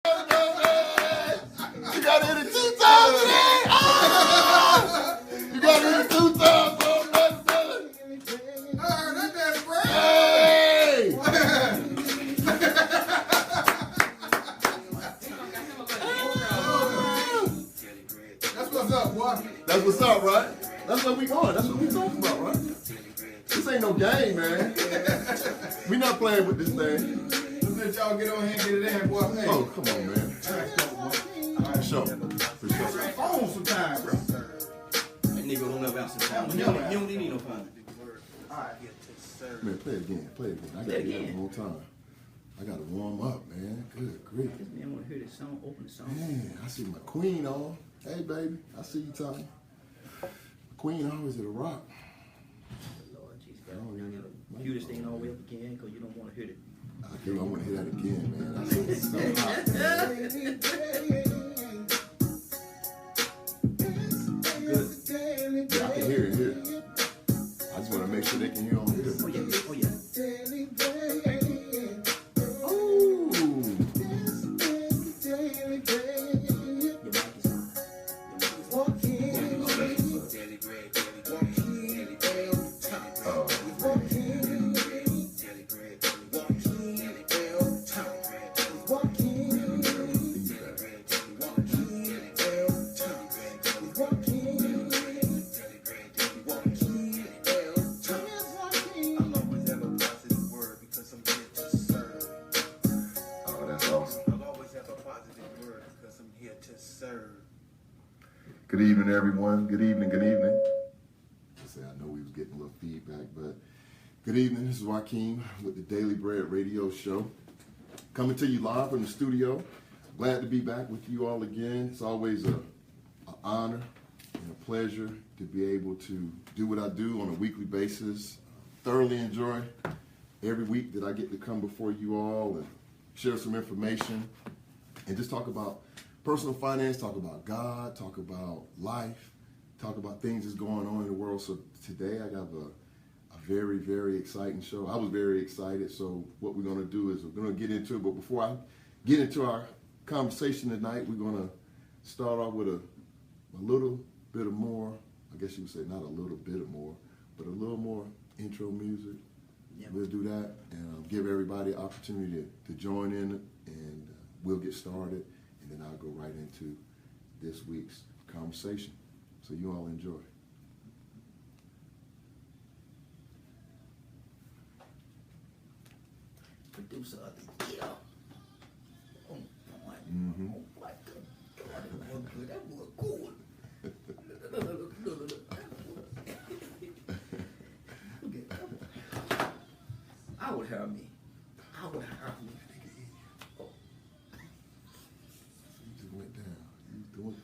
You got to hit it 2 times today. Oh! You got to hit it 2 times. That damn bread. Hey! That's what's up, boy. That's what's up, right? That's what we going. That's what we talking about, right? This ain't no game, man. We not playing with this thing. Let y'all get on here and get it in, boy. Hey. Oh, come on, man. For sure. For sure. Phone sometime, bro. That nigga don't never answer the phone. You don't need no phone. Man, play again. Play again. I got to get it one more time. I got to warm up, man. Good grief. This man want to hear this song, open the song. Man, I see my queen on. Hey, baby. I see you talking. Queen always at a rock. Lord Jesus, God, I cue this thing all the way up again because you don't want to hear it. I want to hear that again, man. That's so hot. Good. Yeah, I can hear it here. I just want to make sure they can hear on here. Oh yeah, oh yeah. Ooh. Your mic is on. Good evening, everyone. Good evening, good evening. I know we was getting a little feedback, but good evening. This is Joaquin with the Daily Bread Radio Show. Coming to you live from the studio. Glad to be back with you all again. It's always an honor and a pleasure to be able to do what I do on a weekly basis. Thoroughly enjoy every week that I get to come before you all and share some information and just talk about personal finance, talk about God, talk about life, talk about things that's going on in the world. So today I got a very, very exciting show. I was very excited. So what we're going to do is we're going to get into it. But before I get into our conversation tonight, we're going to start off with a little bit of more, I guess you would say not a little bit of more, but a little more intro music. Yeah. We'll do that and give everybody an opportunity to join in, and we'll get started. And then I'll go right into this week's conversation. So you all enjoy. Producer of the year. Oh, boy. Mm-hmm. Oh, my God. That was good. That was cool. I would have me. I would have me. You just went down. You doing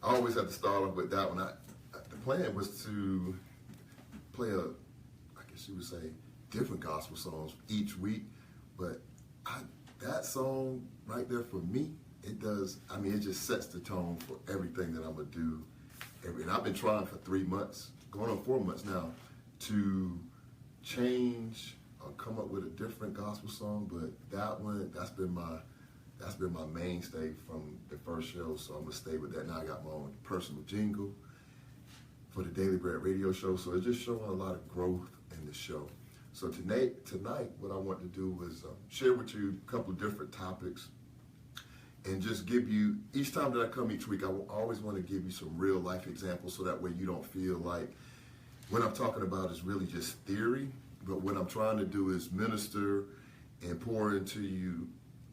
I always have to start off with that one. The plan was to play I guess you would say, different gospel songs each week, but that song right there for me, it just sets the tone for everything that I'm gonna do. And I've been trying for 3 months, going on 4 months now, to change or come up with a different gospel song. But that's been my mainstay from the first show. So I'm gonna stay with that. Now I got my own personal jingle for the Daily Bread radio show. So it's just showing a lot of growth in the show. So tonight, what I want to do is share with you a couple of different topics, and just give you, each time that I come each week, I will always want to give you some real life examples, so that way you don't feel like what I'm talking about is really just theory. But what I'm trying to do is minister and pour into you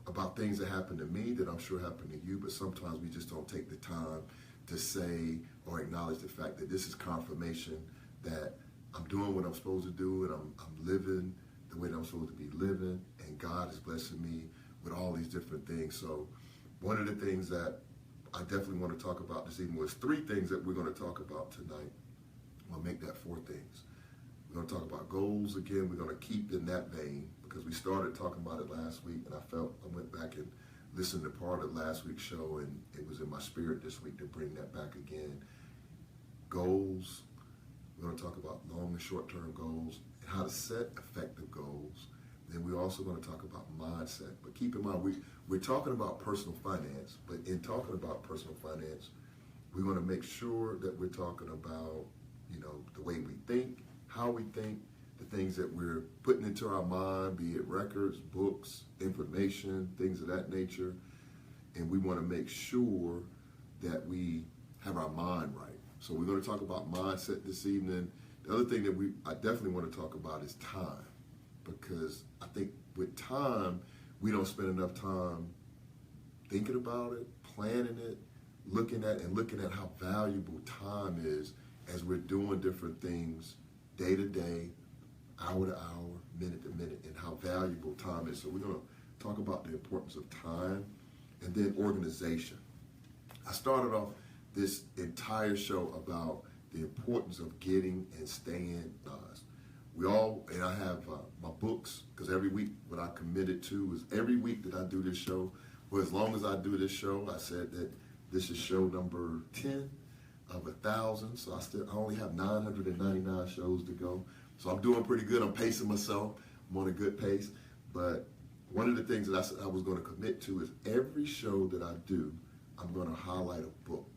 about things that happen to me that I'm sure happen to you, but sometimes we just don't take the time to say or acknowledge the fact that this is confirmation that I'm doing what I'm supposed to do, and I'm living the way that I'm supposed to be living, and God is blessing me with all these different things. So one of the things that I definitely want to talk about this evening was 3 things that we're going to talk about tonight. I'll make that 4 things. We're going to talk about goals again. We're going to keep in that vein, because we started talking about it last week, and I went back and listened to part of last week's show, and it was in my spirit this week to bring that back again. Goals. We're going to talk about long and short-term goals and how to set effective goals. Then we're also going to talk about mindset. But keep in mind, we're talking about personal finance, but in talking about personal finance, we're going to make sure that we're talking about, the way we think, how we think, the things that we're putting into our mind, be it records, books, information, things of that nature. And we want to make sure that we have our mind right. So we're going to talk about mindset this evening. The other thing that I definitely want to talk about is time, because I think with time, we don't spend enough time thinking about it, planning it, looking at how valuable time is as we're doing different things day to day, hour to hour, minute to minute, and how valuable time is. So we're going to talk about the importance of time, and then organization. I started off this entire show about the importance of getting and staying organized. And I have my books, because every week what I committed to is every week that I do this show, for as long as I do this show, I said that this is show number 10 of 1,000. So I only have 999 shows to go. So I'm doing pretty good. I'm pacing myself. I'm on a good pace. But one of the things that I said I was going to commit to is every show that I do, I'm going to highlight a book,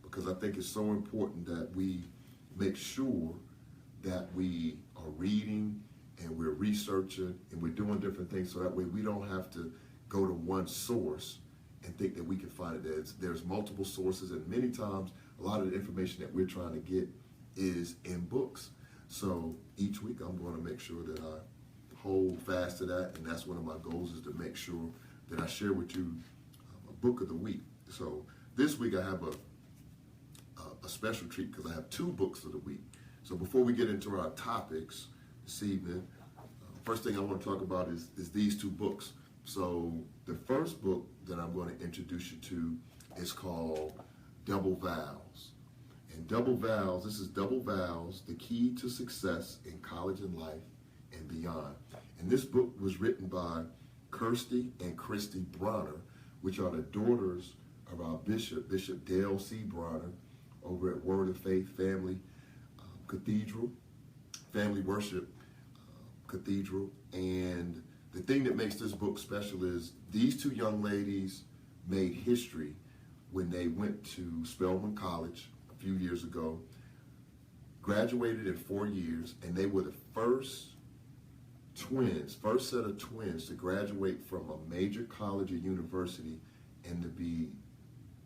because I think it's so important that we make sure that we are reading and we're researching and we're doing different things, so that way we don't have to go to one source and think that we can find it. There's multiple sources, and many times a lot of the information that we're trying to get is in books. So each week I'm going to make sure that I hold fast to that, and that's one of my goals, is to make sure that I share with you a book of the week. So this week I have a special treat, because I have 2 books of the week. So before we get into our topics this evening, first thing I want to talk about is these 2 books. So the first book that I'm going to introduce you to is called Double Vowels. And Double Vowels, this is Double Vowels, The Key to Success in College and Life and Beyond. And this book was written by Kirsty and Christy Bronner, which are the daughters of our Bishop Dale C. Bronner, over at Word of Faith Family Cathedral, Family Worship Cathedral. And the thing that makes this book special is these 2 young ladies made history when they went to Spelman College a few years ago, graduated in 4 years, and they were the first set of twins to graduate from a major college or university and to be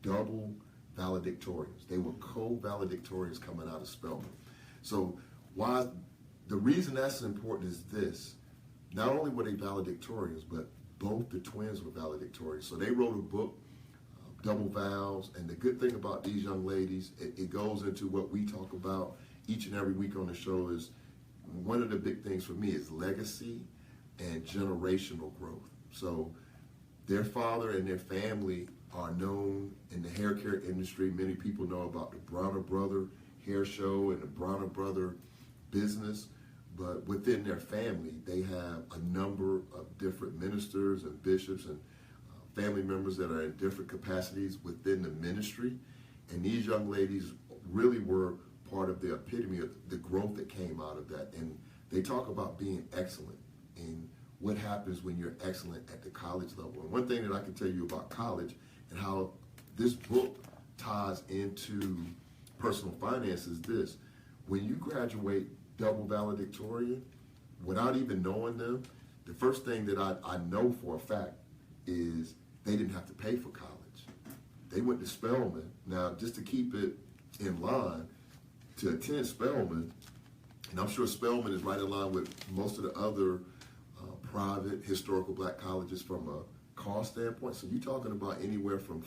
double valedictorians. They were co-valedictorians coming out of Spelman. So the reason that's important is this: not only were they valedictorians, but both the twins were valedictorians. So they wrote a book, Double Vowels, and the good thing about these young ladies, it goes into what we talk about each and every week on the show. Is one of the big things for me is legacy and generational growth. So their father and their family are known in the hair care industry. Many people know about the Bronner Brother Hair Show and the Bronner Brother business. But within their family, they have a number of different ministers and bishops and family members that are in different capacities within the ministry. And these young ladies really were part of the epitome of the growth that came out of that. And they talk about being excellent and what happens when you're excellent at the college level. And one thing that I can tell you about college and how this book ties into personal finance is this. When you graduate double valedictorian, without even knowing them, the first thing that I know for a fact is they didn't have to pay for college. They went to Spelman. Now, just to keep it in line, to attend Spelman, and I'm sure Spelman is right in line with most of the other private historical black colleges from a cost standpoint. So you're talking about anywhere from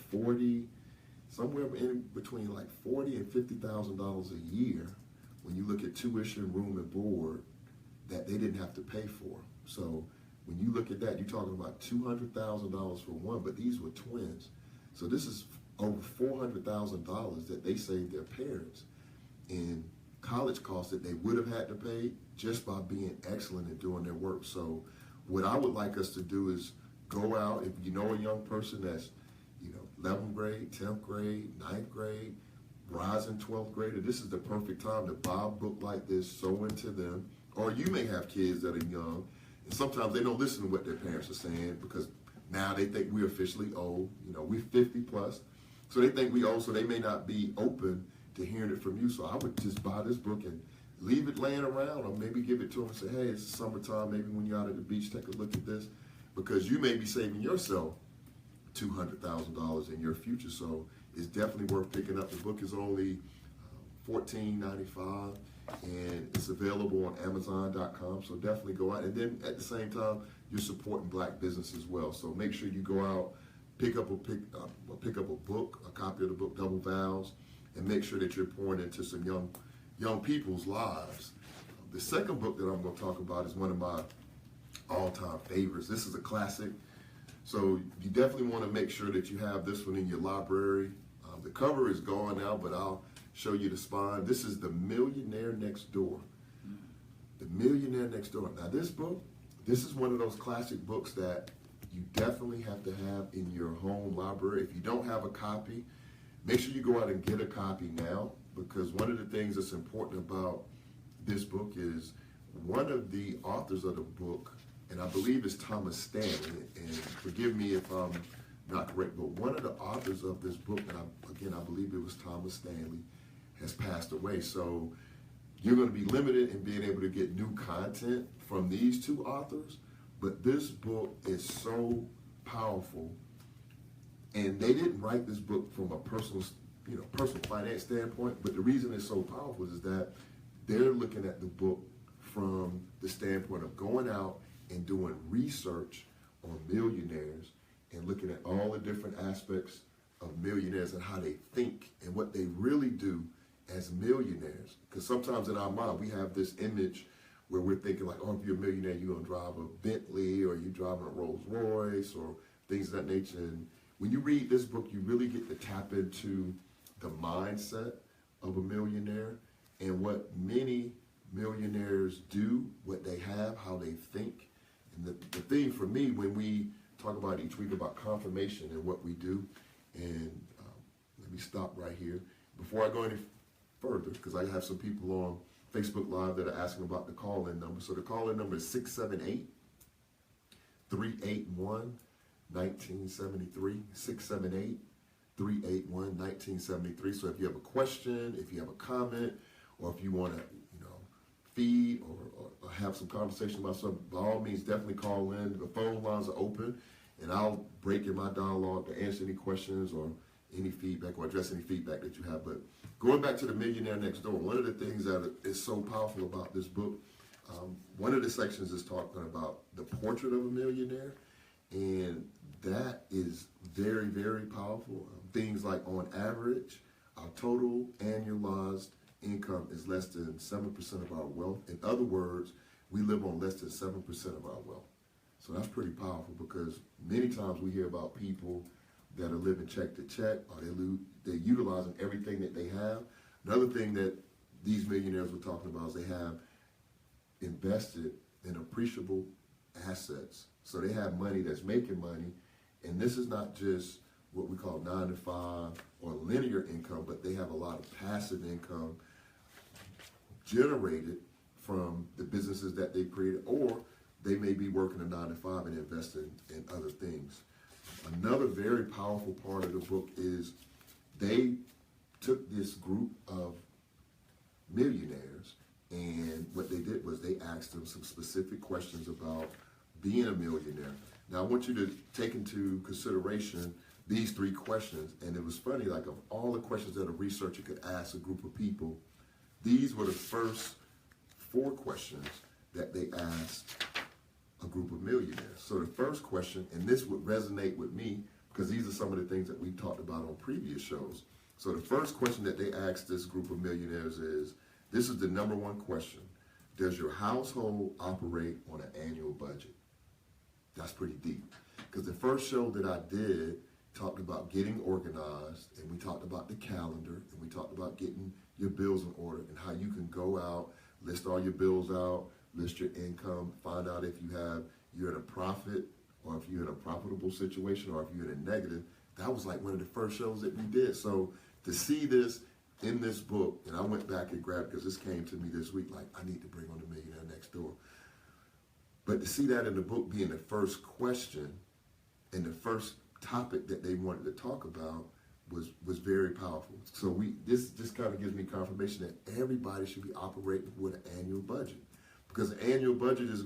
somewhere in between like $40,000 and $50,000 a year when you look at tuition, room, and board that they didn't have to pay for. So when you look at that, you're talking about $200,000 for one, but these were twins. So this is over $400,000 that they saved their parents in college costs that they would have had to pay just by being excellent in doing their work. So what I would like us to do is go out, if you know a young person that's 11th grade, 10th grade, 9th grade, rising 12th grader, this is the perfect time to buy a book like this, sow into them. Or you may have kids that are young, and sometimes they don't listen to what their parents are saying because now they think we're officially old. We're 50 plus. So they think we old, so they may not be open to hearing it from you. So I would just buy this book and leave it laying around, or maybe give it to them and say, hey, it's summertime, maybe when you're out at the beach, take a look at this, because you may be saving yourself $200,000 in your future. So it's definitely worth picking up. The book is only $14.95, and it's available on Amazon.com. So definitely go out. And then at the same time, you're supporting black business as well. So make sure you go out, pick up a book, a copy of the book Double Vows, and make sure that you're pouring into some young people's lives. The second book that I'm going to talk about is one of my all-time favorites. This is a classic. So you definitely want to make sure that you have this one in your library. The cover is gone now, but I'll show you the spine. This is The Millionaire Next Door. The Millionaire Next Door. Now this book, this is one of those classic books that you definitely have to have in your home library. If you don't have a copy, make sure you go out and get a copy now, because one of the things that's important about this book is one of the authors of the book, and I believe it's Thomas Stanley, and forgive me if I'm not correct, but one of the authors of this book, and I believe it was Thomas Stanley, has passed away. So you're going to be limited in being able to get new content from these two authors, but this book is so powerful. And they didn't write this book from a personal finance standpoint, but the reason it's so powerful is that they're looking at the book from the standpoint of going out and doing research on millionaires and looking at all the different aspects of millionaires and how they think and what they really do as millionaires. Because sometimes in our mind, we have this image where we're thinking like, oh, if you're a millionaire, you're going to drive a Bentley or you're driving a Rolls Royce or things of that nature. And when you read this book, you really get to tap into the mindset of a millionaire and what many millionaires do, what they have, how they think. And the thing for me, when we talk about each week about confirmation and what we do, and let me stop right here. Before I go any further, because I have some people on Facebook Live that are asking about the call-in number. So the call-in number is 678-381-1973, 678-381-1973. So if you have a question, if you have a comment, or if you want to, feed or have some conversation about something, by all means, definitely call in. The phone lines are open, and I'll break in my dialogue to answer any questions or any feedback or address any feedback that you have. But going back to The Millionaire Next Door, one of the things that is so powerful about this book, one of the sections is talking about the portrait of a millionaire, and that is very, very powerful. Things like, on average, our total annualized income is less than 7% of our wealth. In other words, we live on less than 7% of our wealth. So that's pretty powerful, because many times we hear about people that are living check to check? Are they're utilizing everything that they have? Another thing that these millionaires were talking about is they have invested in appreciable assets. So they have money that's making money, and this is not just what we call 9 to 5 or linear income, but they have a lot of passive income generated from the businesses that they created, or they may be working a 9 to 5 and investing in other things. Another very powerful part of the book is they took this group of millionaires, and what they did was they asked them some specific questions about being a millionaire. Now, I want you to take into consideration these 3 questions, and it was funny, like of all the questions that a researcher could ask a group of people, these were the first 4 questions that they asked a group of millionaires. So the first question, and this would resonate with me because these are some of the things that we talked about on previous shows. So the first question that they asked this group of millionaires is, this is the number 1 question: does your household operate on an annual budget? That's pretty deep. Because the first show that I did talked about getting organized, and we talked about the calendar, and we talked about getting your bills in order and how you can go out, list all your bills out, list your income, find out if you're in a profit or if you're in a profitable situation or if you're in a negative. That was like one of the first shows that we did. So to see this in this book, and I went back and grabbed, because this came to me this week, like I need to bring on The Millionaire Next Door. But to see that in the book being the first question and the first topic that they wanted to talk about was very powerful. So this just kind of gives me confirmation that everybody should be operating with an annual budget. Because the annual budget it's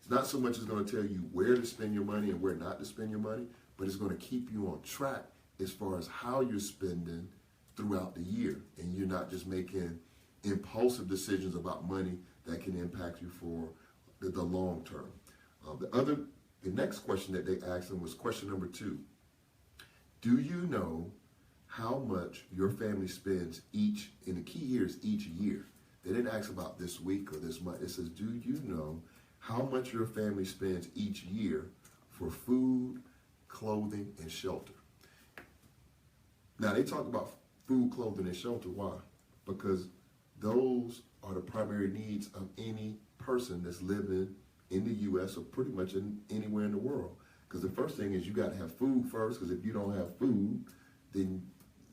not so much it's going to tell you where to spend your money and where not to spend your money, but it's going to keep you on track as far as how you're spending throughout the year. And you're not just making impulsive decisions about money that can impact you for the long term. The next question that they asked them was question number 2. Do you know how much your family spends and the key here is each year. They didn't ask about this week or this month. It says, do you know how much your family spends each year for food, clothing, and shelter? Now, they talk about food, clothing, and shelter. Why? Because those are the primary needs of any person that's living in the U.S. or pretty much anywhere in the world. Because the first thing is you got to have food first, because if you don't have food, then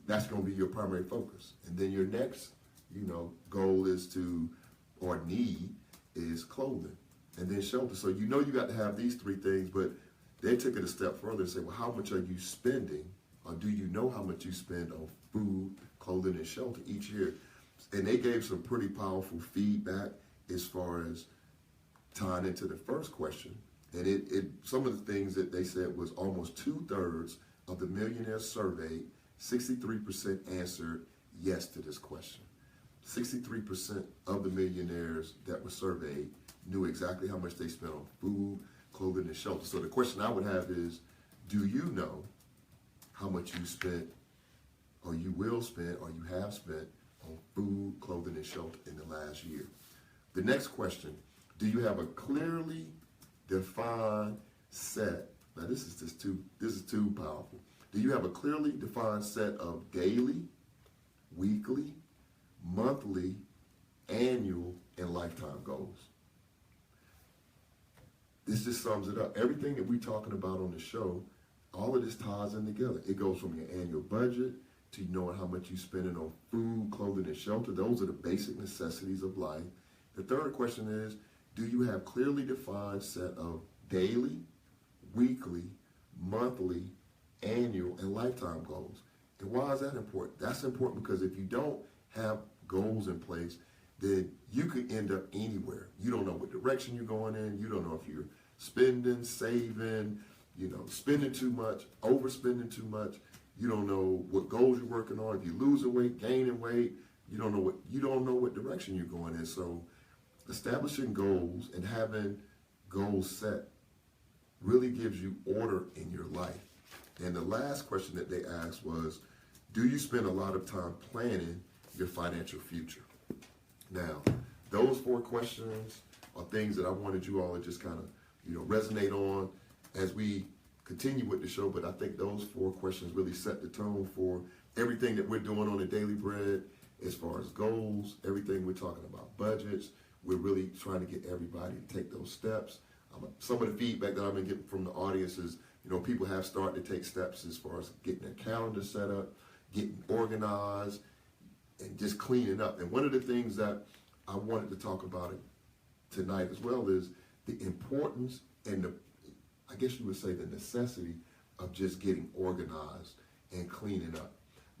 that's going to be your primary focus. And then your next, goal or need is clothing, and then shelter. So you got to have these 3 things, but they took it a step further and said, well, how much are you spending, or do you know how much you spend on food, clothing, and shelter each year? And they gave some pretty powerful feedback as far as tying into the first question. And some of the things that they said was almost 2/3 of the millionaires surveyed, 63% answered yes to this question. 63% of the millionaires that were surveyed knew exactly how much they spent on food, clothing, and shelter. So the question I would have is, do you know how much you spent, or you will spend, or you have spent on food, clothing, and shelter in the last year? The next question, do you have a clearly defined set? Now this is too powerful. Do you have a clearly defined set of daily, weekly, monthly, annual, and lifetime goals? This just sums it up. Everything that we're talking about on the show, all of this ties in together. It goes from your annual budget to knowing how much you're spending on food, clothing, and shelter. Those are the basic necessities of life. The third question is, do you have clearly defined set of daily, weekly, monthly, annual, and lifetime goals? And why is that important? That's important because if you don't have goals in place, then you could end up anywhere. You don't know what direction you're going in. You don't know if you're spending, saving, spending too much, overspending too much. You don't know what goals you're working on. If you're losing weight, gaining weight, you don't know what direction you're going in. So establishing goals and having goals set really gives you order in your life. And the last question that they asked was, do you spend a lot of time planning your financial future? Now, those 4 questions are things that I wanted you all to just kind of, resonate on as we continue with the show, but I think those 4 questions really set the tone for everything that we're doing on the Daily Bread as far as goals, everything we're talking about, budgets. We're really trying to get everybody to take those steps. Some of the feedback that I've been getting from the audience is, people have started to take steps as far as getting their calendar set up, getting organized, and just cleaning up. And one of the things that I wanted to talk about tonight as well is the importance and I guess you would say the necessity of just getting organized and cleaning up.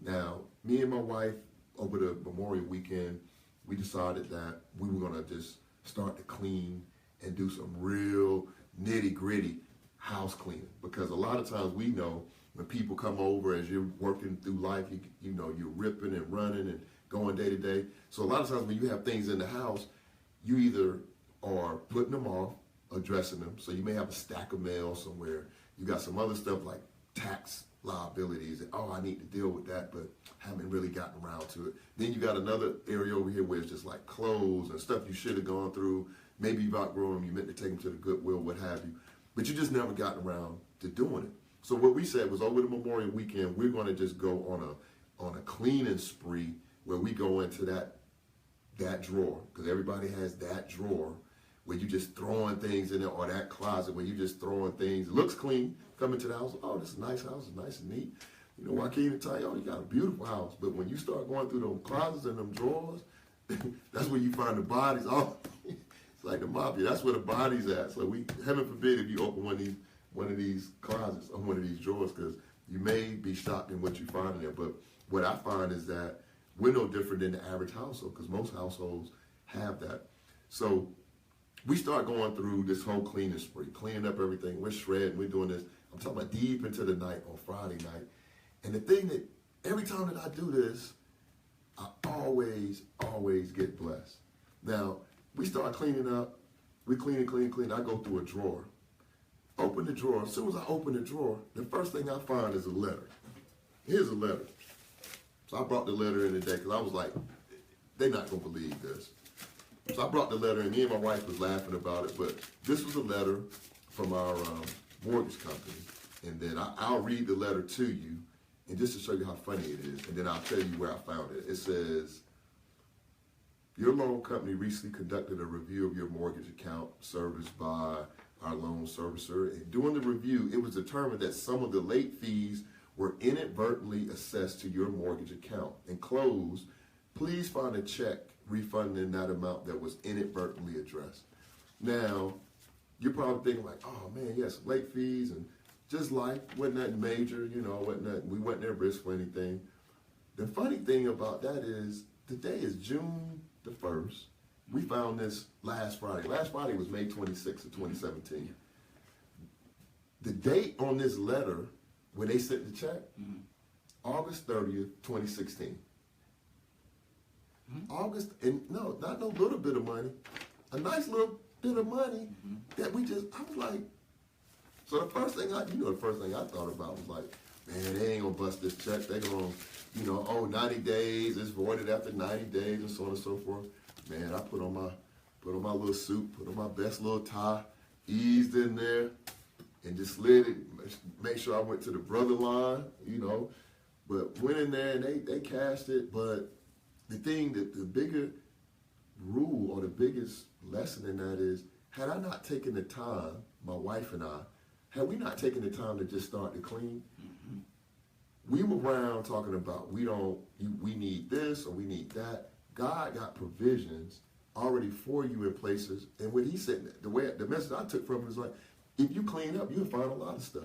Now, me and my wife, over the Memorial weekend, we decided that we were going to just start to clean and do some real nitty-gritty house cleaning. Because a lot of times we know when people come over as you're working through life, you're ripping and running and going day to day. So a lot of times when you have things in the house, you either are putting them off, addressing them. So you may have a stack of mail somewhere. You got some other stuff like tax liabilities. And, I need to deal with that, but haven't really gotten around to it. Then you got another area over here where it's just like clothes and stuff you should have gone through. Maybe you've outgrown them. You meant to take them to the Goodwill, what have you. But you just never gotten around to doing it. So what we said was over the Memorial weekend, we're going to just go on a cleaning spree where we go into that drawer, because everybody has that drawer where you just throwing things in there, or that closet where you just throwing things. It looks clean. Come into the house, this is a nice house, it's nice and neat. Joaquin will tell you, you got a beautiful house. But when you start going through those closets and them drawers, that's where you find the bodies. It's like the mafia. That's where the body's at. So heaven forbid if you open one of these closets or one of these drawers, because you may be shocked in what you find in there. But what I find is that we're no different than the average household, because most households have that. So we start going through this whole cleaning spree, cleaning up everything. We're shredding. We're doing this. I'm talking about deep into the night on Friday night. And the thing that every time that I do this, I always get blessed. Now, we start cleaning up. We clean. I go through a drawer. Open the drawer. As soon as I open the drawer, the first thing I find is a letter. Here's a letter. So I brought the letter in today because I was like, they're not going to believe this. So I brought the letter in. Me and my wife was laughing about it, but this was a letter from our mortgage company. And then I'll read the letter to you, and just to show you how funny it is, and then I'll tell you where I found it. It says, your loan company recently conducted a review of your mortgage account serviced by our loan servicer. And during the review, it was determined that some of the late fees were inadvertently assessed to your mortgage account. Enclosed, please find a check refunding that amount that was inadvertently addressed. Now, you're probably thinking like, oh man, yes, late fees and just life, wasn't nothing major, we wasn't at risk for anything. The funny thing about that is today is June the 1st. We found this last Friday. Last Friday was May 26th of 2017. The date on this letter, when they sent the check, August 30th, 2016. August, and no, not no little bit of money, a nice little bit of money that I was like, so the first thing I thought about was like, man, they ain't gonna bust this check. They gonna, 90 days, it's voided after 90 days and so on and so forth. Man, I put on my little suit, put on my best little tie, eased in there, and just slid it, make sure I went to the brother line, but went in there and they cashed it. But the thing that the bigger rule or the biggest lesson in that is, had I not taken the time, my wife and I, had we not taken the time to just start to clean, we were around talking about we need this or we need that. God got provisions already for you in places. And when he said that, the message I took from it was like, if you clean up, you'll find a lot of stuff.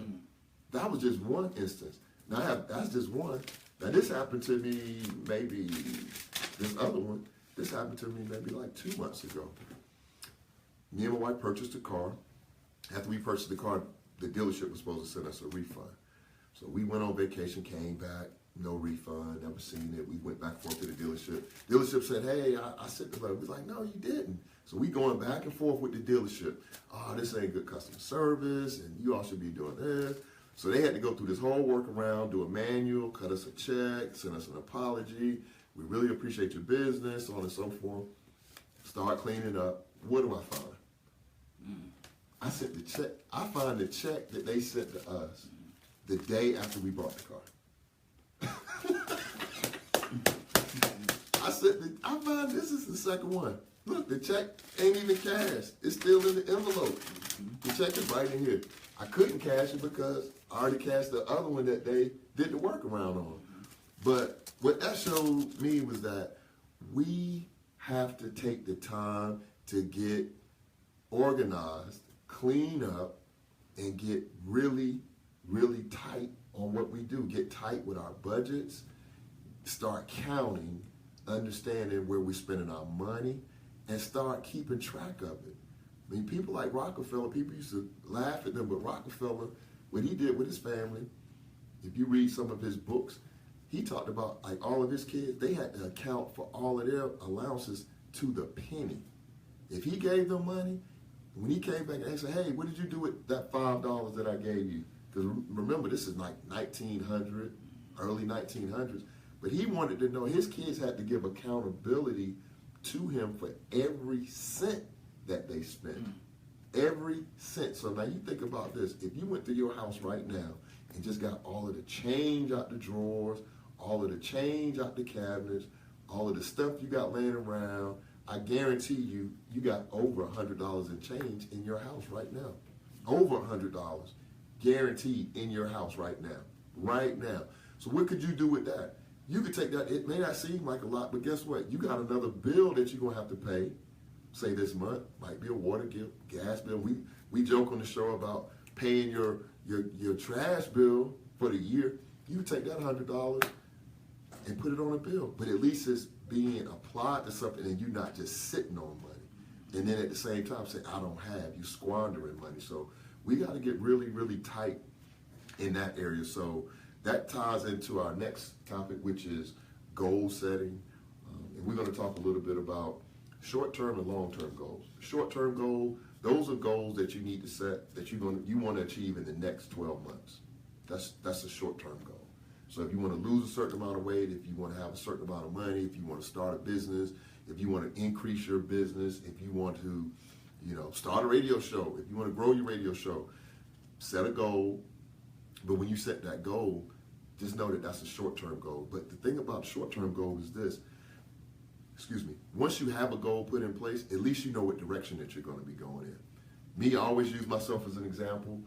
That was just one instance. Now that's just one. Now this happened to me maybe, this other one, this happened to me maybe like 2 months ago. Me and my wife purchased a car. After we purchased the car, the dealership was supposed to send us a refund. So we went on vacation, came back, no refund, never seen it. We went back and forth to the dealership. Dealership said, hey, I sent the letter. We was like, no, you didn't. So we going back and forth with the dealership. Oh, this ain't good customer service, and you all should be doing this. So they had to go through this whole workaround, do a manual, cut us a check, send us an apology. We really appreciate your business, so on and so forth. Start cleaning up. What do I find? I sent the check. I find the check that they sent to us the day after we bought the car. I find this is the second one. Look, the check ain't even cashed. It's still in the envelope. The check is right in here. I couldn't cash it because I already cashed the other one that they did the workaround on. But what that showed me was that we have to take the time to get organized, clean up, and get really, really tight on what we do. Get tight with our budgets, start counting, understanding where we're spending our money, and start keeping track of it. I mean, people like Rockefeller, people used to laugh at them, but Rockefeller, what he did with his family, if you read some of his books, he talked about, like, all of his kids, they had to account for all of their allowances to the penny. If he gave them money, when he came back and they said, hey, what did you do with that $5 that I gave you? Because remember, this is like 1900, early 1900s. But he wanted to know his kids had to give accountability to him for every cent that they spent. Every cent. So now you think about this. If you went to your house right now and just got all of the change out the drawers, all of the change out the cabinets, all of the stuff you got laying around, I guarantee you, you got over $100 in change in your house right now. Over $100 guaranteed in your house right now. Right now. So what could you do with that? You could take that, it may not seem like a lot, but guess what? You got another bill that you're going to have to pay, say this month, might be a water bill, gas bill. We joke on the show about paying your trash bill for the year. You take that $100 and put it on a bill, but at least it's being applied to something and you're not just sitting on money. And then at the same time say, I don't have, you squandering money. So we got to get really, really tight in that area. So that ties into our next topic, which is goal setting. And we're going to talk a little bit about short-term and long-term goals. Short-term goal, those are goals that you need to set that you want to achieve in the next 12 months. That's a short-term goal. So if you want to lose a certain amount of weight, if you want to have a certain amount of money, if you want to start a business, if you want to increase your business, if you want to, start a radio show, if you want to grow your radio show, set a goal. But when you set that goal, just know that that's a short-term goal. But the thing about short-term goal is this, once you have a goal put in place, at least you know what direction that you're going to be going in. Me, I always use myself as an example.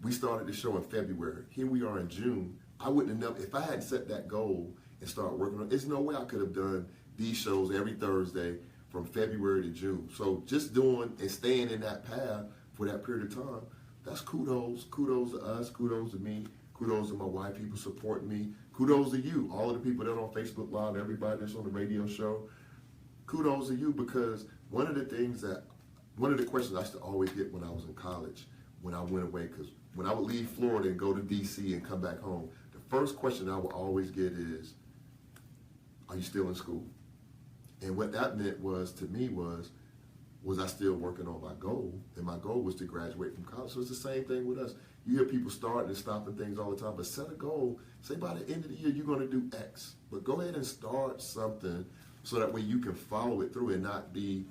We started the show in February. Here we are in June. I wouldn't have known, if I hadn't set that goal and started working on it, there's no way I could have done these shows every Thursday from February to June. So just doing and staying in that path for that period of time, that's kudos. Kudos to us, kudos to me, kudos to my wife, people supporting me. Kudos to you, all of the people that are on Facebook Live, everybody that's on the radio show. Kudos to you, because one of the questions I used to always get when I was in college, when I went away, because when I would leave Florida and go to DC and come back home, the first question I would always get is, are you still in school? And what that meant was, to me, was I still working on my goal? And my goal was to graduate from college. So it's the same thing with us. You hear people starting and stopping things all the time, but set a goal. Say by the end of the year, you're going to do X. But go ahead and start something so that way you can follow it through and not be,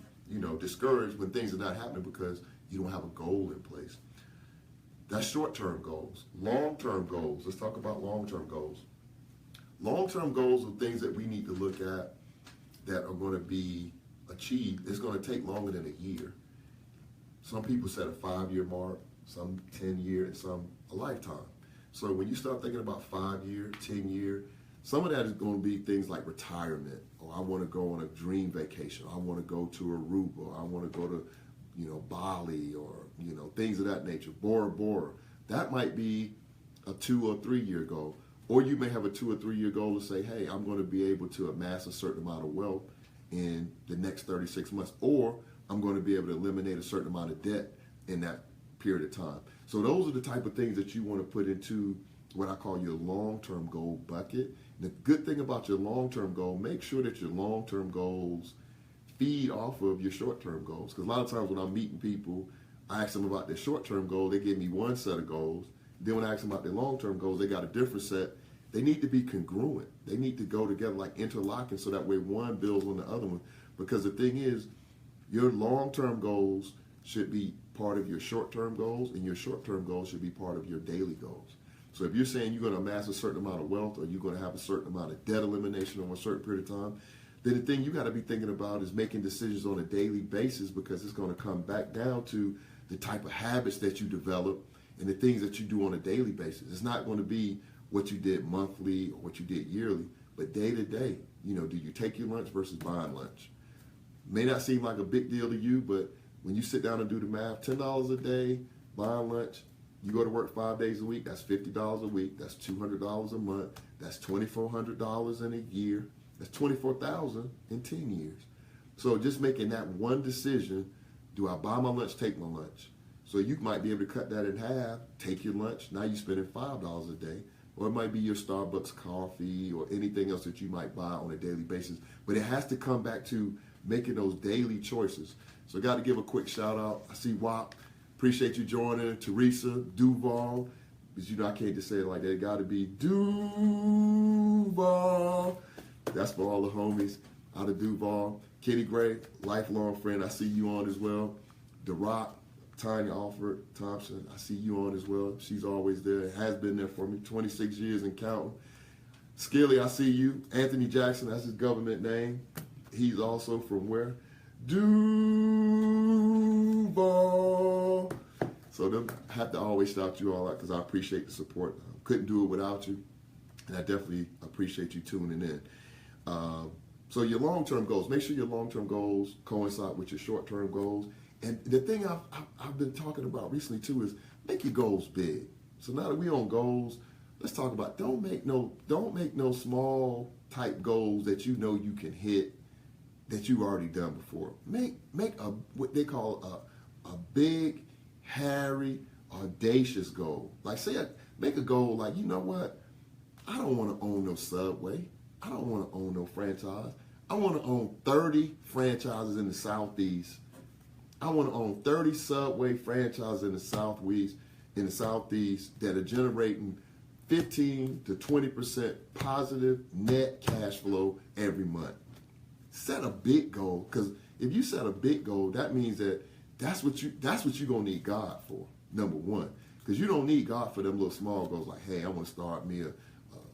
discouraged when things are not happening because you don't have a goal in place. That's short-term goals. Long-term goals. Let's talk about long-term goals. Long-term goals are things that we need to look at that are going to be achieved. It's going to take longer than a year. Some people set a 5-year mark, some 10-year, and some a lifetime. So when you start thinking about 5-year, 10-year, some of that is going to be things like retirement, or I want to go on a dream vacation, I want to go to Aruba, I want to go to Bali, or things of that nature, Bora Bora. That might be a 2 or 3 year goal. Or you may have a 2 or 3 year goal to say, hey, I'm going to be able to amass a certain amount of wealth in the next 36 months. Or I'm going to be able to eliminate a certain amount of debt in that period of time. So those are the type of things that you want to put into what I call your long-term goal bucket. And the good thing about your long-term goal, make sure that your long-term goals feed off of your short-term goals. Because a lot of times when I'm meeting people, I ask them about their short-term goal, they give me one set of goals. Then when I ask them about their long-term goals, they got a different set. They need to be congruent. They need to go together like interlocking so that way one builds on the other one. Because the thing is, your long-term goals should be part of your short-term goals, and your short-term goals should be part of your daily goals. So if you're saying you're going to amass a certain amount of wealth, or you're going to have a certain amount of debt elimination over a certain period of time, then the thing you got to be thinking about is making decisions on a daily basis, because it's going to come back down to the type of habits that you develop and the things that you do on a daily basis. It's not going to be what you did monthly or what you did yearly, but day to day. Do you take your lunch versus buying lunch? May not seem like a big deal to you, but when you sit down and do the math, $10 a day, buying lunch, you go to work 5 days a week, that's $50 a week, that's $200 a month, that's $2,400 in a year, that's $24,000 in 10 years. So just making that one decision, do I buy my lunch, take my lunch? So you might be able to cut that in half, take your lunch, now you're spending $5 a day, or it might be your Starbucks coffee or anything else that you might buy on a daily basis. But it has to come back to making those daily choices. So I got to give a quick shout out. I see WAP. Appreciate you joining. Teresa, Duval. Because I can't just say it like that. It got to be Duval. That's for all the homies out of Duval. Kitty Gray, lifelong friend. I see you on as well. The Rock, Tanya Alford Thompson. I see you on as well. She's always there. Has been there for me. 26 years and counting. Skilly, I see you. Anthony Jackson, that's his government name. He's also from where? Duval. So them have to always shout you all out, because I appreciate the support. Couldn't do it without you, and I definitely appreciate you tuning in. So your long-term goals, make sure your long-term goals coincide with your short-term goals. And the thing I've been talking about recently too is make your goals big. So now that we on goals, let's talk about don't make no small type goals that you know you can hit that you've already done before. Make what they call a big, hairy, audacious goal. Like make a goal like, you know what? I don't want to own no Subway. I don't want to own no franchise. I want to own 30 franchises in the Southeast. I want to own 30 Subway franchises in the Southeast that are generating 15 to 20% positive net cash flow every month. Set a big goal, because if you set a big goal, that means that's what you're gonna need God for. Number one, because you don't need God for them little small goals like, hey, I want to start me a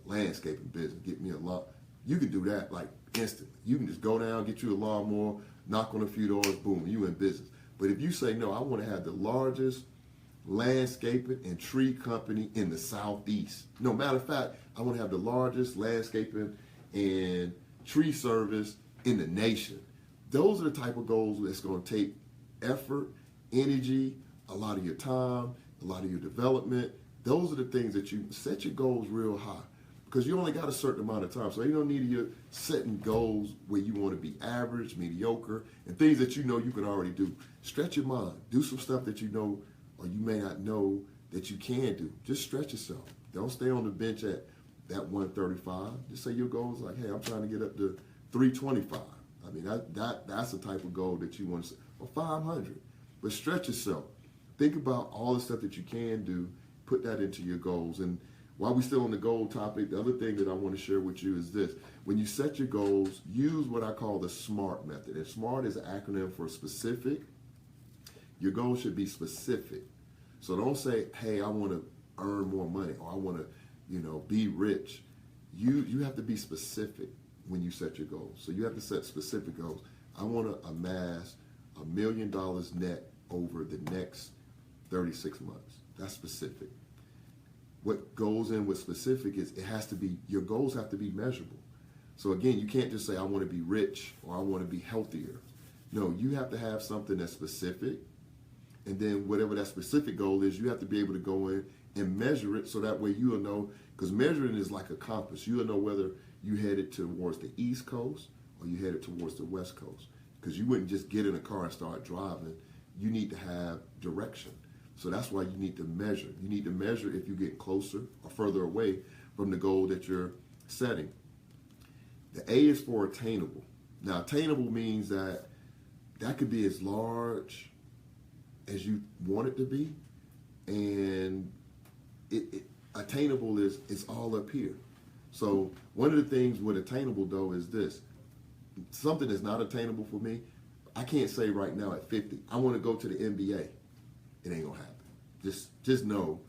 landscaping business, get me a lawn. You can do that like instantly. You can just go down, get you a lawnmower, knock on a few doors, boom, you in business. But if you say, no, I want to have the largest landscaping and tree company in the Southeast. No, matter of fact, I want to have the largest landscaping and tree service in the nation. Those are the type of goals that's going to take effort, energy, a lot of your time, a lot of your development. Those are the things that you set your goals real high, because you only got a certain amount of time. So you don't need you setting goals where you want to be average, mediocre, and things that you know you can already do. Stretch your mind. Do some stuff that you know or you may not know that you can do. Just stretch yourself. Don't stay on the bench at that 135. Just say your goal is like, hey, I'm trying to get up to 325. I mean, that's the type of goal that you want to set. Or 500. But stretch yourself. Think about all the stuff that you can do. Put that into your goals. And while we're still on the goal topic, the other thing that I want to share with you is this. When you set your goals, use what I call the SMART method. And SMART is an acronym for specific. Your goal should be specific. So don't say, hey, I want to earn more money, or I want to, be rich. You have to be specific when you set your goals. So you have to set specific goals. I want to amass $1 million net over the next 36 months. That's specific. What goes in with specific is your goals have to be measurable. So again, you can't just say, I want to be rich or I want to be healthier. No, you have to have something that's specific. And then whatever that specific goal is, you have to be able to go in and measure it, so that way you'll know, because measuring is like a compass. You'll know whether you headed towards the East Coast or you headed towards the West Coast. Because you wouldn't just get in a car and start driving. You need to have direction. So that's why you need to measure. You need to measure if you get closer or further away from the goal that you're setting. The A is for attainable. Now, attainable means that could be as large as you want it to be, and attainable is all up here. So one of the things with attainable, though, is this. Something that's not attainable for me, I can't say right now at 50, I want to go to the NBA. it ain't gonna happen. Just know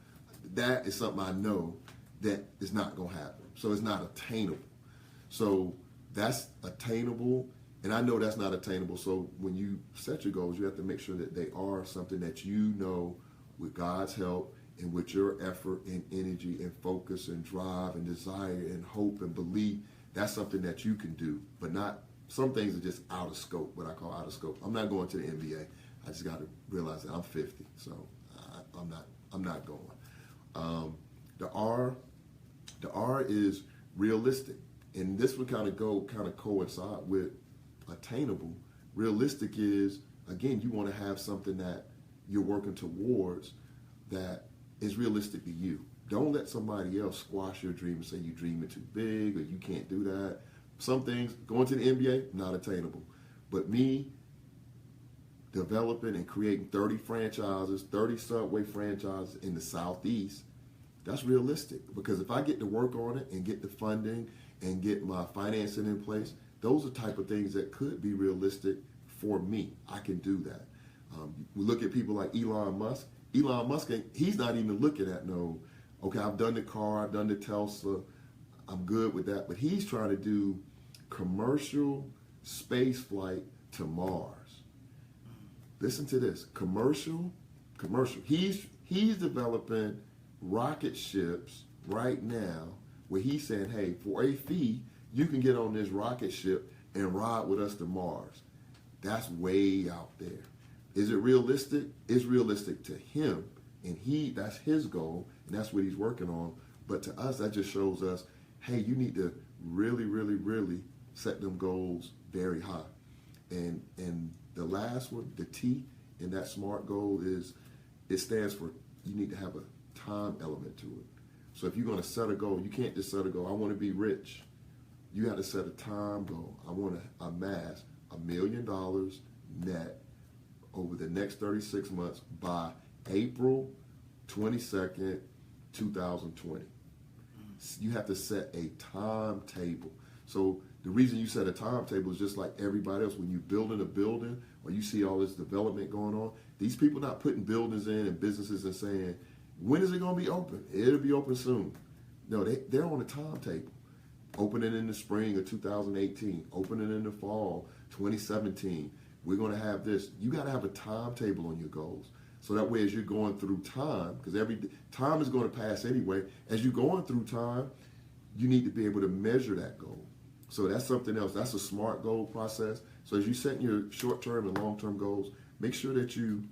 that is something I know that is not gonna happen. So it's not attainable. So that's attainable, and I know that's not attainable. So when you set your goals, you have to make sure that they are something that you know, with God's help and with your effort and energy and focus and drive and desire and hope and belief, that's something that you can do. But not, some things are just out of scope, what I call out of scope. I'm not going to the NBA. I just got to realize that I'm 50, so I'm not going. The R is realistic, and this would kind of coincide with attainable. Realistic is, again, you want to have something that you're working towards that is realistic to you. Don't let somebody else squash your dream and say you're dreaming too big or you can't do that. Some things, going to the NBA, not attainable. But me developing and creating 30 franchises, 30 Subway franchises in the Southeast, that's realistic. Because if I get to work on it and get the funding and get my financing in place, those are type of things that could be realistic for me. I can do that. We look at people like Elon Musk. Elon Musk, he's not even looking at okay, I've done the car, I've done the Tesla, I'm good with that. But he's trying to do commercial space flight to Mars. Listen to this, commercial. He's developing rocket ships right now where he's saying, hey, for a fee, you can get on this rocket ship and ride with us to Mars. That's way out there. Is it realistic? It's realistic to him, and that's his goal, and that's what he's working on. But to us, that just shows us, hey, you need to really, really, really set them goals very high. And the last one, the T in that SMART goal is, it stands for, you need to have a time element to it. So if you're going to set a goal, you can't just set a goal, I want to be rich. You have to set a time goal. I want to amass $1 million net over the next 36 months by April 22nd, 2020. You have to set a timetable. So the reason you set a timetable is just like everybody else. When you're building a building or you see all this development going on, these people not putting buildings in and businesses and saying, when is it going to be open? It'll be open soon. No, they're on a timetable. Opening in the spring of 2018, opening in the fall 2017. We're going to have this. You got to have a timetable on your goals. So that way, as you're going through time, because time is going to pass anyway, as you're going through time, you need to be able to measure that goal. So that's something else. That's a SMART goal process. So as you set your short-term and long-term goals, make sure that you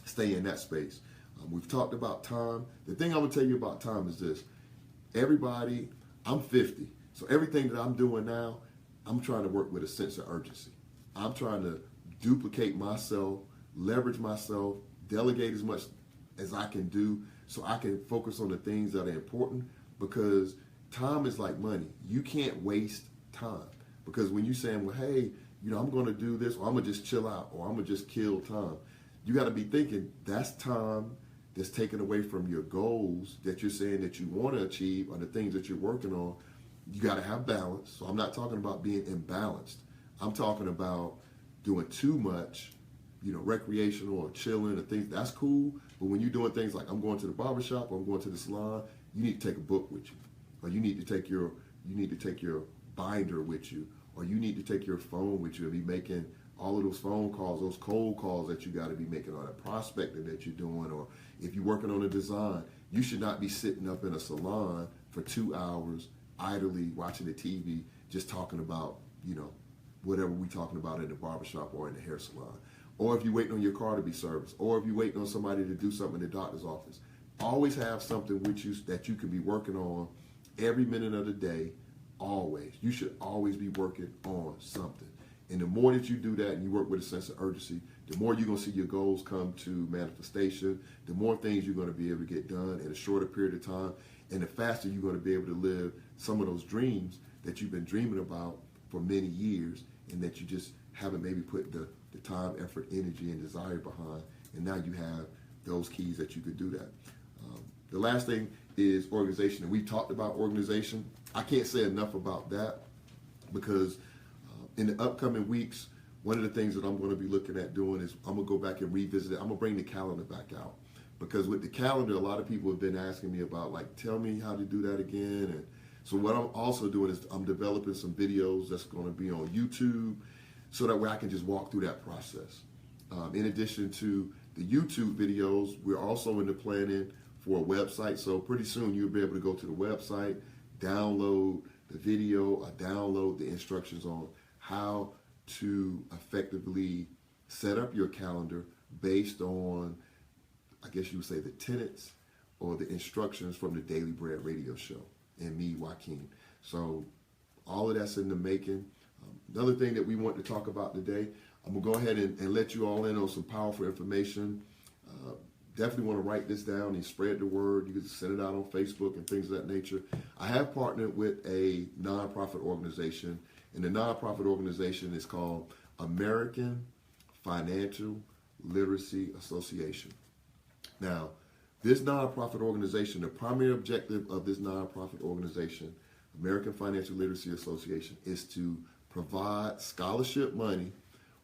stay in that space. We've talked about time. The thing I'm going to tell you about time is this. Everybody, I'm 50. So everything that I'm doing now, I'm trying to work with a sense of urgency. I'm trying to duplicate myself, leverage myself, delegate as much as I can do so I can focus on the things that are important, because time is like money. You can't waste time, because when you're saying, well, hey, I'm going to do this, or I'm going to just chill out, or I'm going to just kill time, you got to be thinking that's time that's taken away from your goals that you're saying that you want to achieve, or the things that you're working on. You got to have balance. So I'm not talking about being imbalanced. I'm talking about doing too much, recreational or chilling or things. That's cool. But when you're doing things like I'm going to the barbershop or I'm going to the salon, you need to take a book with you, or you need to take your binder with you, or you need to take your phone with you and be making all of those phone calls, those cold calls that you got to be making, or the prospecting that you're doing. Or if you're working on a design, you should not be sitting up in a salon for 2 hours idly watching the TV, just talking about, whatever we're talking about in the barbershop or in the hair salon. Or if you're waiting on your car to be serviced, or if you're waiting on somebody to do something in the doctor's office. Always have something with you that you can be working on every minute of the day, always. You should always be working on something. And the more that you do that and you work with a sense of urgency, the more you're going to see your goals come to manifestation, the more things you're going to be able to get done in a shorter period of time, and the faster you're going to be able to live some of those dreams that you've been dreaming about for many years, and that you just haven't maybe put the time, effort, energy, and desire behind. And now you have those keys that you could do that. The last thing is organization. And we talked about organization. I can't say enough about that, because in the upcoming weeks, one of the things that I'm going to be looking at doing is I'm going to go back and revisit it. I'm going to bring the calendar back out. Because with the calendar, a lot of people have been asking me about, like, tell me how to do that again. And so what I'm also doing is I'm developing some videos that's going to be on YouTube so that way I can just walk through that process. In addition to the YouTube videos, we're also in the planning for a website. So pretty soon you'll be able to go to the website, download the video, or download the instructions on how to effectively set up your calendar based on, I guess you would say, the tenets or the instructions from the Daily Bread radio show and me, Joaquin. So all of that's in the making. Another thing that we want to talk about today, I'm going to go ahead and let you all in on some powerful information. Definitely want to write this down and spread the word. You can send it out on Facebook and things of that nature. I have partnered with a nonprofit organization, and the nonprofit organization is called American Financial Literacy Association. Now, this nonprofit organization, the primary objective of this nonprofit organization, American Financial Literacy Association, is to provide scholarship money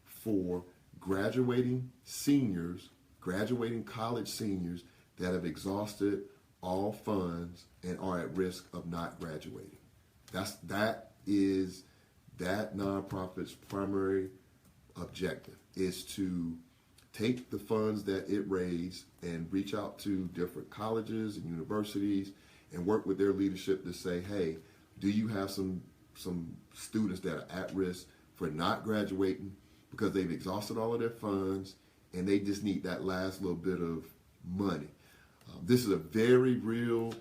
for graduating seniors, graduating college seniors that have exhausted all funds and are at risk of not graduating. That is that nonprofit's primary objective, is to take the funds that it raised and reach out to different colleges and universities and work with their leadership to say, hey, do you have some students that are at risk for not graduating because they've exhausted all of their funds and they just need that last little bit of money? This is a very real,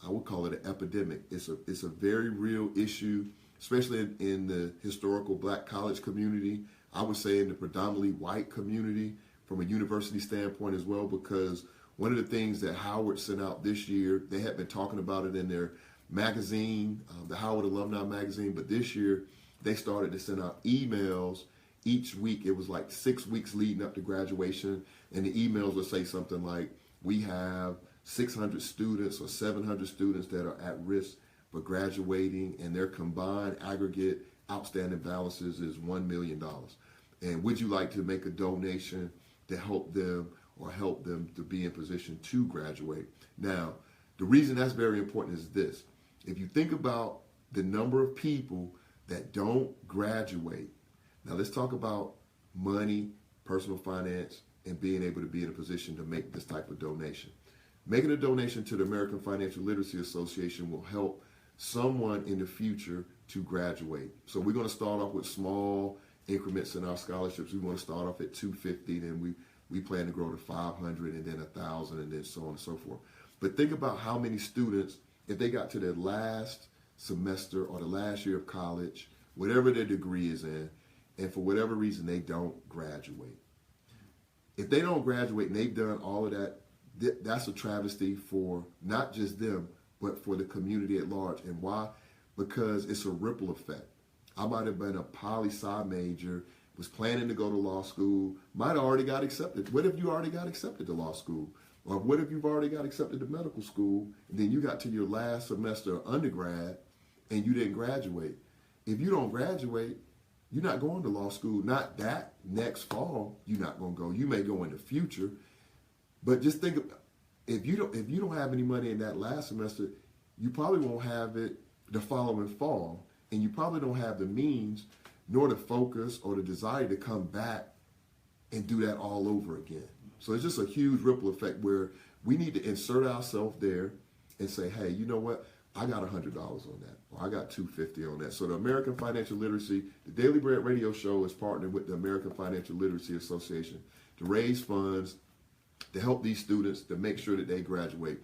I would call it an epidemic. It's a very real issue, especially in the historical black college community. I would say in the predominantly white community from a university standpoint as well, because one of the things that Howard sent out this year, they had been talking about it in their magazine, the Howard Alumni Magazine, but this year they started to send out emails each week. It was like 6 weeks leading up to graduation, and the emails would say something like, we have 600 students or 700 students that are at risk for graduating, and their combined aggregate outstanding balances is $1 million. And would you like to make a donation to help them or help them to be in position to graduate? Now, the reason that's very important is this. If you think about the number of people that don't graduate, now let's talk about money, personal finance, and being able to be in a position to make this type of donation. Making a donation to the American Financial Literacy Association will help someone in the future to graduate. So we're going to start off with small increments in our scholarships. We want to start off at $250, then we plan to grow to $500, and then $1,000, and then so on and so forth. But think about how many students, if they got to their last semester or the last year of college, whatever their degree is in, and for whatever reason they don't graduate. If they don't graduate and they've done all of that, that's a travesty for not just them, but for the community at large. And why? Because it's a ripple effect. I might have been a poli-sci major, was planning to go to law school, might have already got accepted. What if you already got accepted to law school? Or what if you've already got accepted to medical school, and then you got to your last semester of undergrad and you didn't graduate? If you don't graduate, you're not going to law school. Not that next fall, you're not going to go. You may go in the future, but just think, if you don't have any money in that last semester, you probably won't have it the following fall, and you probably don't have the means nor the focus or the desire to come back and do that all over again. So it's just a huge ripple effect where we need to insert ourselves there and say, hey, you know what? I got $100 on that, or I got $250 on that. So the American Financial Literacy, the Daily Bread radio show is partnered with the American Financial Literacy Association to raise funds to help these students to make sure that they graduate.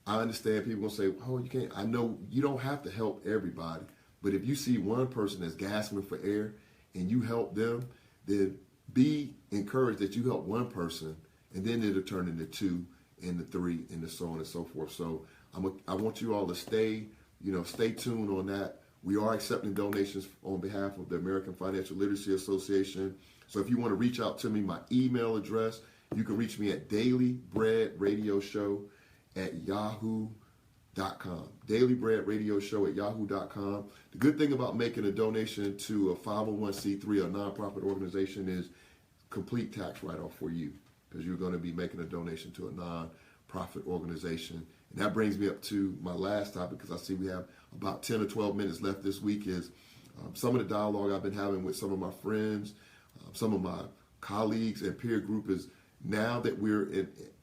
I understand people will say, oh, you can't. I know you don't have to help everybody, but if you see one person that's gasping for air and you help them, then be encouraged that you help one person, and then it'll turn into 2 and the 3 and the so on and so forth. So I want you all to stay tuned on that. We are accepting donations on behalf of the American Financial Literacy Association. So if you want to reach out to me, my email address, you can reach me at dailybreadradioshow@yahoo.com. dailybreadradioshow@yahoo.com. The good thing about making a donation to a 501c3 or nonprofit organization is complete tax write-off for you, because you're going to be making a donation to a nonprofit organization. And that brings me up to my last topic, because I see we have about 10 or 12 minutes left this week, is some of the dialogue I've been having with some of my friends, some of my colleagues and peer group is now that we're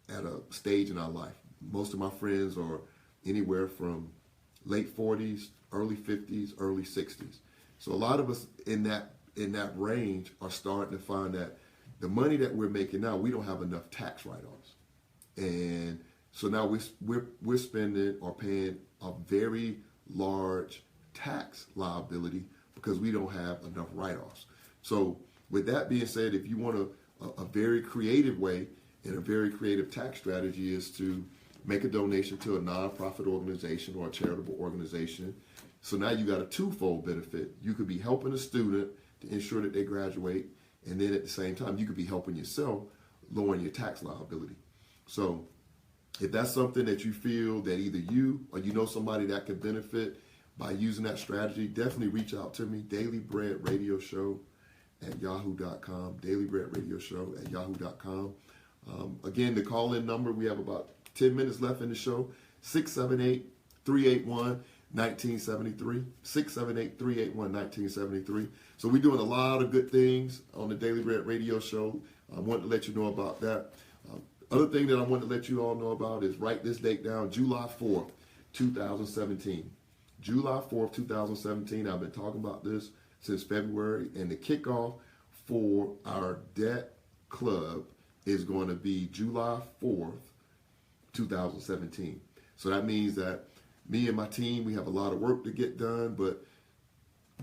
at a stage in our life. Most of my friends are anywhere from late 40s, early 50s, early 60s. So a lot of us in that range are starting to find that the money that we're making now, we don't have enough tax write-offs. And so now we're spending or paying a very large tax liability because we don't have enough write-offs. So with that being said, if you want a very creative way and a very creative tax strategy is to make a donation to a nonprofit organization or a charitable organization. So now you got a twofold benefit. You could be helping a student to ensure that they graduate, and then at the same time, you could be helping yourself, lowering your tax liability. So if that's something that you feel that either you or you know somebody that could benefit by using that strategy, definitely reach out to me, dailybreadradioshow@yahoo.com, dailybreadradioshow@yahoo.com. Again, the call-in number, we have about 10 minutes left in the show, 678-381-1973, 678-381-1973. So we're doing a lot of good things on the Daily Bread Radio Show. I wanted to let you know about that. Other thing that I want to let you all know about is write this date down, July 4th, 2017. July 4th, 2017. I've been talking about this since February, and the kickoff for our debt club is going to be July 4th, 2017. So that means that me and my team, we have a lot of work to get done, but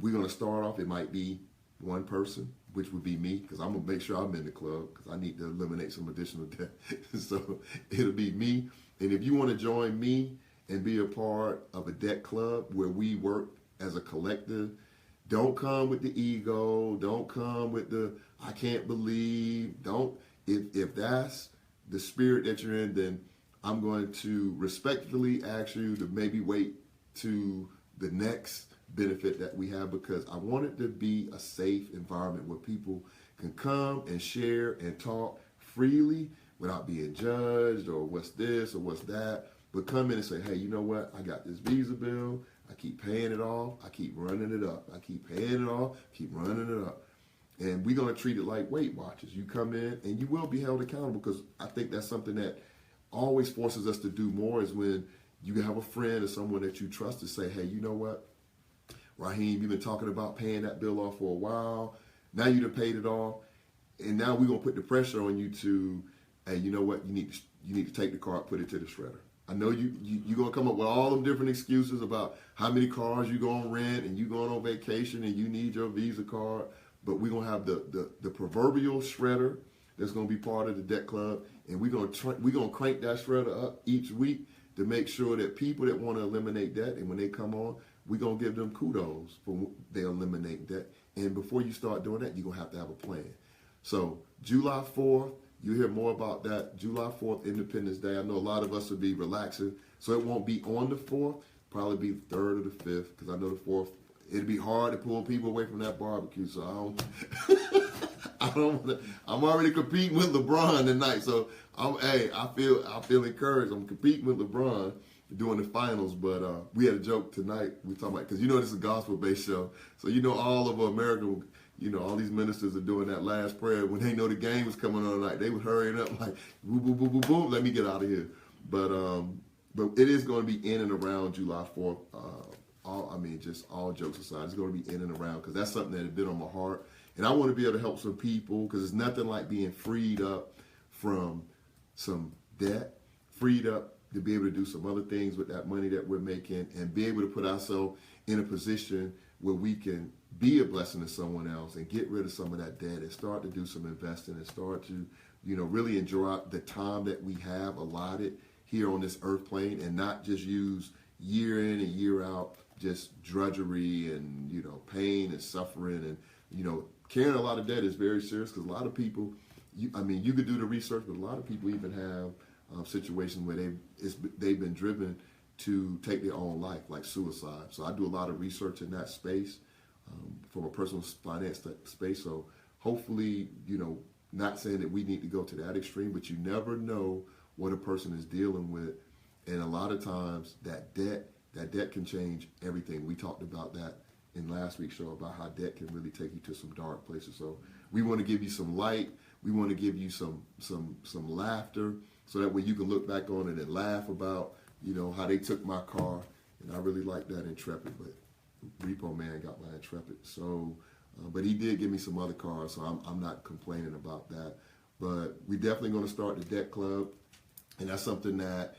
we're going to start off, it might be one person, which would be me, because I'm going to make sure I'm in the club, because I need to eliminate some additional debt. So it'll be me. And if you want to join me and be a part of a debt club where we work as a collective, don't come with the ego. Don't come with the, I can't believe. If that's the spirit that you're in, then I'm going to respectfully ask you to maybe wait to the next benefit that we have, because I want it to be a safe environment where people can come and share and talk freely without being judged or what's this or what's that, but come in and say, hey, you know what? I got this Visa bill. I keep paying it off. I keep running it up. I keep paying it off. Keep running it up. And we're going to treat it like Weight Watchers. You come in and you will be held accountable, because I think that's something that always forces us to do more, is when you have a friend or someone that you trust to say, hey, you know what? Raheem, you've been talking about paying that bill off for a while. Now you done paid it off. And now we're going to put the pressure on you to, hey, you know what? You need to take the car, put it to the shredder. I know you're going to come up with all them different excuses about how many cars you're going to rent and you going on vacation and you need your Visa card. But we're going to have the proverbial shredder that's going to be part of the debt club. And we're going to crank that shredder up each week to make sure that people that want to eliminate debt, and when they come on, we're going to give them kudos for they eliminate debt. And before you start doing that, you're going to have a plan. So July 4th, you hear more about that. July 4th, Independence Day. I know a lot of us will be relaxing, so it won't be on the 4th, probably be the 3rd or the 5th, because I know the 4th, it'd be hard to pull people away from that barbecue, so I'm already competing with LeBron tonight, so I feel encouraged. I'm competing with LeBron during the finals, but we had a joke tonight. We talking about, because you know this is a gospel-based show, so you know all of America, you know, all these ministers are doing that last prayer. When they know the game was coming on tonight, they were hurrying up like, boom, boom, boom, boom, boom, let me get out of here. But it is going to be in and around July 4th. Just all jokes aside, it's going to be in and around, because that's something that has been on my heart. And I want to be able to help some people, because it's nothing like being freed up from some debt, freed up to be able to do some other things with that money that we're making, and be able to put ourselves in a position where we can be a blessing to someone else and get rid of some of that debt and start to do some investing and start to, really enjoy the time that we have allotted here on this earth plane, and not just use year in and year out just drudgery and, pain and suffering. And, carrying a lot of debt is very serious, because a lot of people, you could do the research, but a lot of people even have situations where they've been driven to take their own life, like suicide. So I do a lot of research in that space from a personal finance space. So hopefully, not saying that we need to go to that extreme, but you never know what a person is dealing with. And a lot of times that debt can change everything. We talked about that in last week's show about how debt can really take you to some dark places. So we want to give you some light. We want to give you some laughter, so that way you can look back on it and laugh about, how they took my car. And I really like that Intrepid, but Repo Man got my Intrepid. So, but he did give me some other cars, so I'm not complaining about that. But we definitely going to start the Debt Club, and that's something that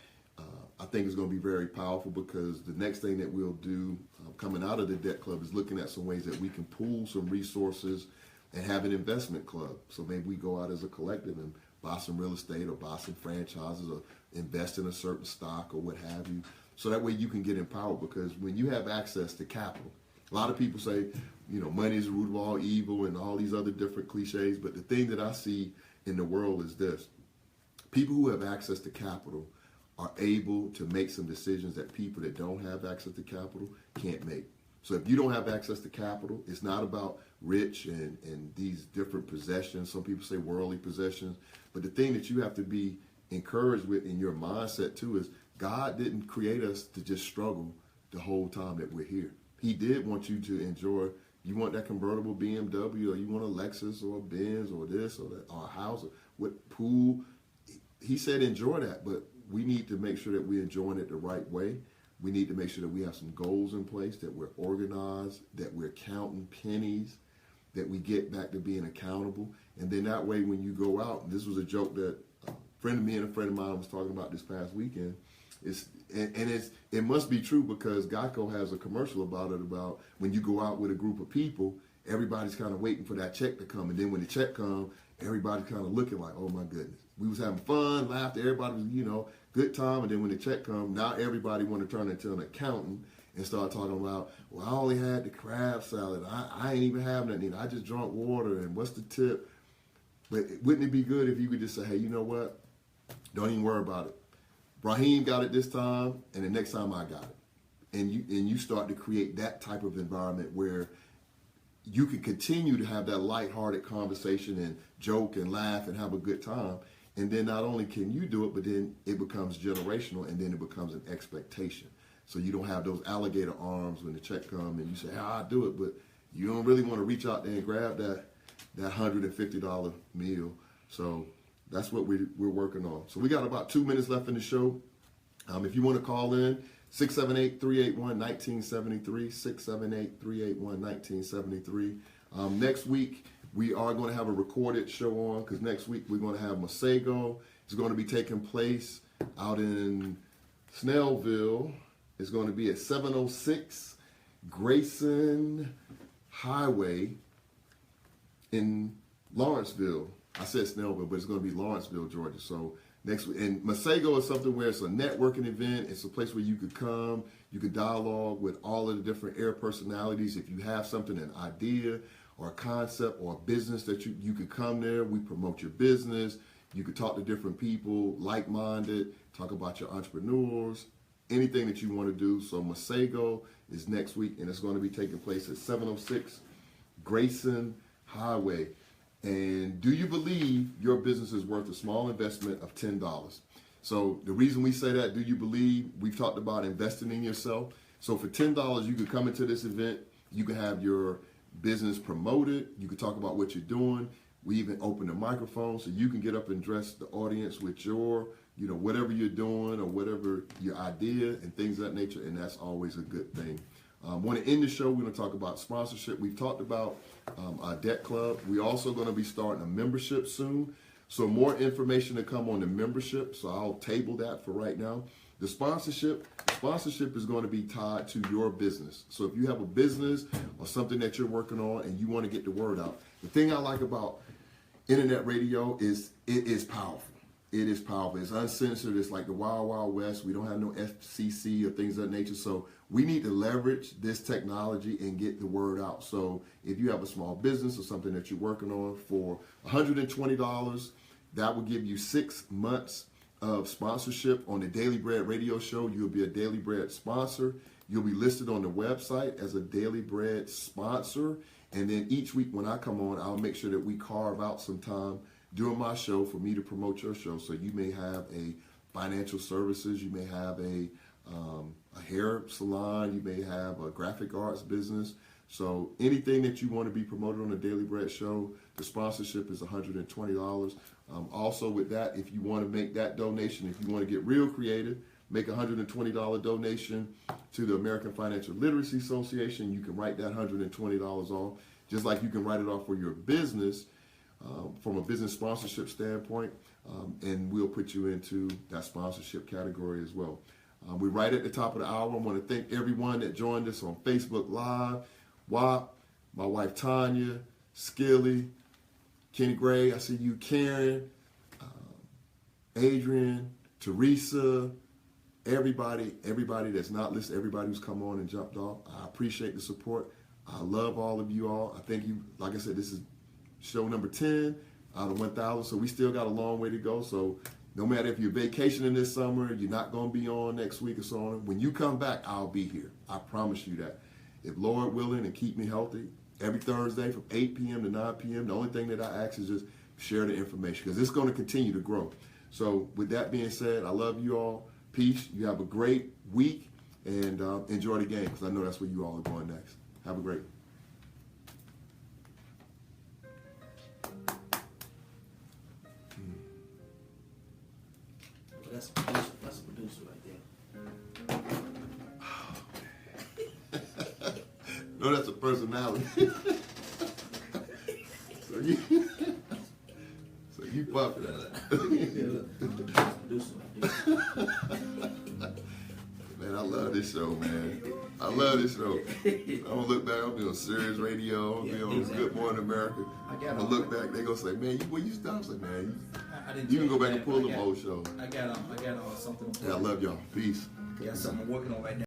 I think is going to be very powerful, because the next thing that we'll do coming out of the Debt Club is looking at some ways that we can pool some resources and have an investment club. So maybe we go out as a collective and buy some real estate or buy some franchises or invest in a certain stock or what have you. So that way you can get empowered, because when you have access to capital, a lot of people say, money is the root of all evil and all these other different cliches. But the thing that I see in the world is this: people who have access to capital are able to make some decisions that people that don't have access to capital can't make. So if you don't have access to capital, it's not about rich and these different possessions. Some people say worldly possessions. But the thing that you have to be encouraged with in your mindset too is God didn't create us to just struggle the whole time that we're here. He did want you to enjoy. You want that convertible BMW, or you want a Lexus or a Benz or this or that, or a house or what pool. He said enjoy that, but we need to make sure that we're enjoying it the right way. We need to make sure that we have some goals in place, that we're organized, that we're counting pennies, that we get back to being accountable. And then that way when you go out, and this was a joke that a friend of me and a friend of mine was talking about this past weekend, it must be true, because Geico has a commercial about it, about when you go out with a group of people, everybody's kind of waiting for that check to come. And then when the check comes, everybody's kind of looking like, oh my goodness. We was having fun, laughter, everybody was, good time. And then when the check comes, now everybody want to turn into an accountant and start talking about, well, I only had the crab salad. I ain't even having nothing. I just drank water, and what's the tip? But wouldn't it be good if you could just say, hey, you know what? Don't even worry about it. Brahim got it this time, and the next time I got it. And you start to create that type of environment where you can continue to have that lighthearted conversation and joke and laugh and have a good time. And then not only can you do it, but then it becomes generational, and then it becomes an expectation. So you don't have those alligator arms when the check comes and you say, I'll do it, but you don't really want to reach out there and grab that $150 meal. So that's what we're working on. So we got about 2 minutes left in the show. If you want to call in, 678-381-1973, 678-381-1973. Next week, we are going to have a recorded show on, because next week we're going to have Masego. It's going to be taking place out in Snellville. It's going to be at 706 Grayson Highway in Lawrenceville. I said Snellville, but it's going to be Lawrenceville, Georgia. So next week, and Masego is something where it's a networking event. It's a place where you could come, you could dialogue with all of the different air personalities. If you have something, an idea or a concept or a business that you could come there. We promote your business. You could talk to different people, like-minded, talk about your entrepreneurs, anything that you want to do. So Masego is next week, and it's going to be taking place at 706 Grayson Highway. And do you believe your business is worth a small investment of $10? So the reason we say that, do you believe, we've talked about investing in yourself. So for $10, you could come into this event. You can have your business promoted. You can talk about what you're doing. We even open the microphone so you can get up and address the audience with your, whatever you're doing or whatever your idea and things of that nature. And that's always a good thing. Want to end the show, we're going to talk about sponsorship. We've talked about our Debt Club. We're also going to be starting a membership soon. So more information to come on the membership. So I'll table that for right now. The sponsorship is going to be tied to your business. So if you have a business or something that you're working on and you want to get the word out, the thing I like about internet radio is it is powerful. It is powerful. It's uncensored. It's like the Wild Wild West. We don't have no FCC or things of that nature. So we need to leverage this technology and get the word out. So if you have a small business or something that you're working on, for $120, that will give you 6 months of sponsorship on the Daily Bread radio show, you'll be a Daily Bread sponsor. You'll be listed on the website as a Daily Bread sponsor. And then each week when I come on, I'll make sure that we carve out some time during my show for me to promote your show. So you may have a financial services, you may have a hair salon, you may have a graphic arts business. So anything that you want to be promoted on the Daily Bread show, the sponsorship is $120. Also with that, if you want to make that donation, if you want to get real creative, make a $120 donation to the American Financial Literacy Association. You can write that $120 off, just like you can write it off for your business from a business sponsorship standpoint, and we'll put you into that sponsorship category as well. We're right at the top of the hour. I want to thank everyone that joined us on Facebook Live. WAP, my wife Tanya, Skilly, Kenny Gray, I see you, Karen, Adrian, Teresa, everybody that's not listed, everybody who's come on and jumped off. I appreciate the support. I love all of you all. I thank you. Like I said, this is show number 10 out of 1,000, so we still got a long way to go. So no matter if you're vacationing this summer, you're not going to be on next week or so on. When you come back, I'll be here. I promise you that. If Lord willing and keep me healthy, every Thursday from 8 p.m. to 9 p.m., the only thing that I ask is just share the information because it's going to continue to grow. So with that being said, I love you all. Peace. You have a great week and enjoy the game because I know that's where you all are going next. Have a great one. That's a producer right there. No, that's a personality. so you fuck that. Producer right there. Man, I love this show, man. I love this show. I'm gonna look back. I'm doing Sirius Radio. I'm be on Good Morning America. I'm gonna look back. They gonna say, "Man, you stopped." Like, man, you can go back and pull them old shows. I got something. Yeah, I love y'all. Peace. Yeah, something I'm working on right now.